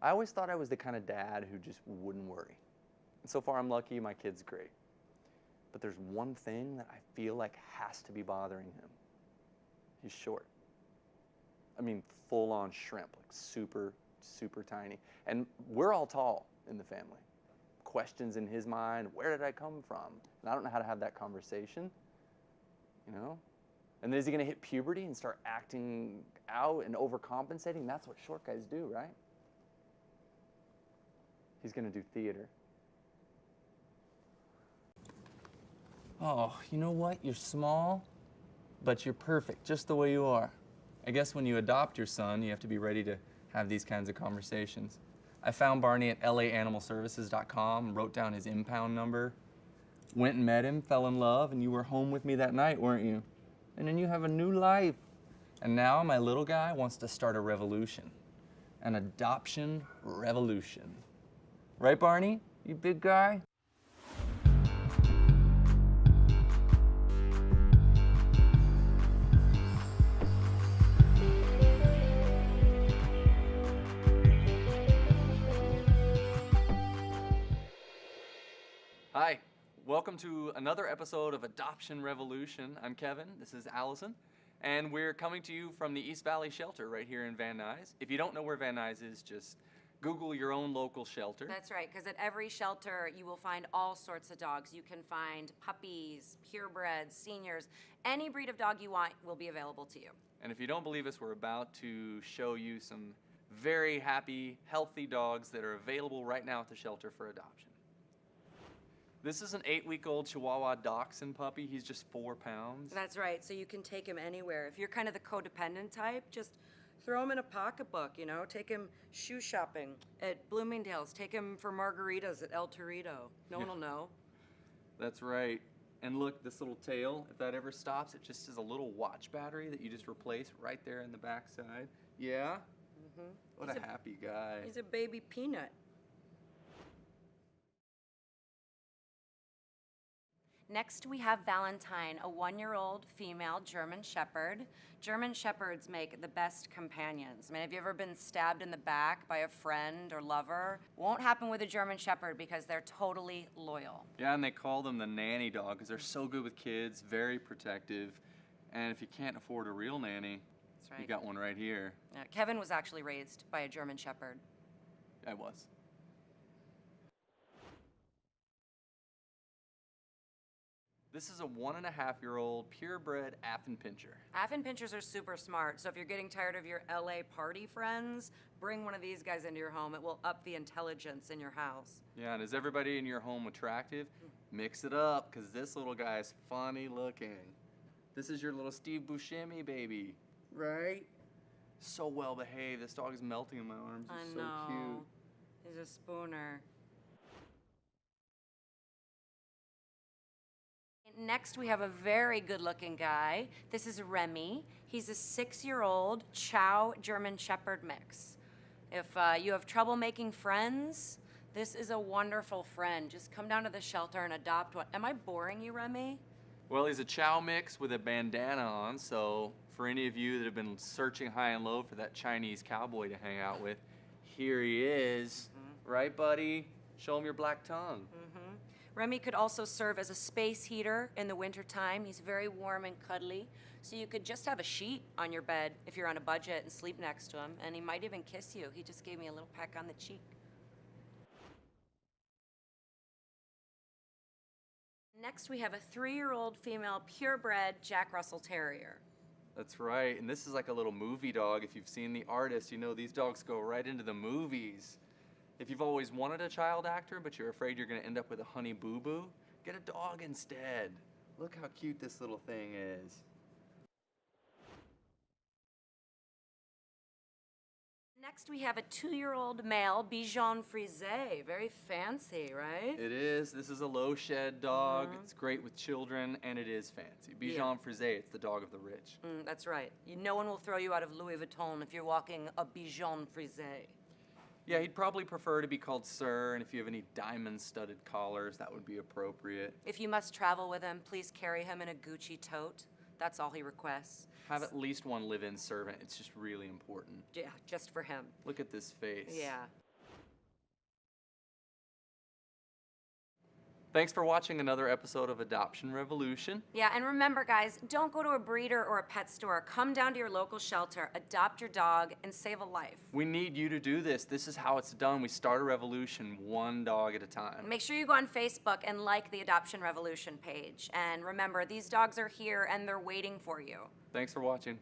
I always thought I was the kind of dad who just wouldn't worry. And so far I'm lucky, my kid's great. But there's one thing that I feel like has to be bothering him. He's short. I mean, full-on shrimp, like super, super tiny. And we're all tall in the family. Questions in his mind, where did I come from? And I don't know how to have that conversation, you know? And then is he gonna hit puberty and start acting out and overcompensating? That's what short guys do, right? He's gonna do theater. Oh, you know what? You're small, but you're perfect, just the way you are. I guess when you adopt your son, you have to be ready to have these kinds of conversations. I found Barney at laanimalservices.com, wrote down his impound number, went and met him, fell in love, and you were home with me that night, weren't you? And then you have a new life. And now my little guy wants to start a revolution, an adoption revolution. Right, Barney? You big guy? Hi, welcome to another episode of Adoption Revolution. I'm Kevin, this is Allison, and we're coming to you from the East Valley Shelter right here in Van Nuys. If you don't know where Van Nuys is, just Google your own local shelter. That's right, because at every shelter you will find all sorts of dogs. You can find puppies, purebreds, seniors. Any breed of dog you want will be available to you. And if you don't believe us, we're about to show you some very happy, healthy dogs that are available right now at the shelter for adoption. This is an 8-week-old Chihuahua Dachshund puppy. He's just 4 pounds. That's right, so you can take him anywhere. If you're kind of the codependent type, just throw him in a pocketbook, you know? Take him shoe shopping at Bloomingdale's. Take him for margaritas at El Torito. No one will know. That's right. And look, this little tail, if that ever stops, it just is a little watch battery that you just replace right there in the backside. Yeah? Mm-hmm. What a happy guy. He's a baby peanut. Next, we have Valentine, a 1-year-old female German Shepherd. German Shepherds make the best companions. I mean, have you ever been stabbed in the back by a friend or lover? Won't happen with a German Shepherd because they're totally loyal. Yeah, and they call them the nanny dog because they're so good with kids, very protective. And if you can't afford a real nanny, That's right. you got one right here. Kevin was actually raised by a German Shepherd. I was. This is a 1.5-year-old purebred Affenpinscher. Affenpinschers are super smart, so if you're getting tired of your LA party friends, bring one of these guys into your home. It will up the intelligence in your house. Yeah, and is everybody in your home attractive? Mix it up, because this little guy is funny looking. This is your little Steve Buscemi baby, right? So well behaved. This dog is melting in my arms. He's so cute. He's a spooner. Next, we have a very good-looking guy. This is Remy. He's a 6-year-old Chow German Shepherd mix. If you have trouble making friends, this is a wonderful friend. Just come down to the shelter and adopt one. Am I boring you, Remy? Well, he's a Chow mix with a bandana on, so for any of you that have been searching high and low for that Chinese cowboy to hang out with, here he is. Mm-hmm. Right, buddy? Show him your black tongue. Mm-hmm. Remy could also serve as a space heater in the wintertime. He's very warm and cuddly, so you could just have a sheet on your bed if you're on a budget and sleep next to him, and he might even kiss you. He just gave me a little peck on the cheek. Next, we have a 3-year-old female purebred Jack Russell Terrier. That's right, and this is like a little movie dog. If you've seen The Artist, you know these dogs go right into the movies. If you've always wanted a child actor, but you're afraid you're going to end up with a honey boo-boo, get a dog instead. Look how cute this little thing is. Next, we have a 2-year-old male Bichon Frise. Very fancy, right? It is. This is a low-shed dog. It's great with children, and it is fancy. Bichon Frise, it's the dog of the rich. That's right. No one will throw you out of Louis Vuitton if you're walking a Bichon Frise. Yeah, he'd probably prefer to be called Sir, and if you have any diamond-studded collars, that would be appropriate. If you must travel with him, please carry him in a Gucci tote. That's all he requests. Have at least one live-in servant. It's just really important. Yeah, just for him. Look at this face. Yeah. Thanks for watching another episode of Adoption Revolution. Yeah, and remember, guys, don't go to a breeder or a pet store. Come down to your local shelter, adopt your dog, and save a life. We need you to do this. This is how it's done. We start a revolution one dog at a time. Make sure you go on Facebook and like the Adoption Revolution page. And remember, these dogs are here and they're waiting for you. Thanks for watching.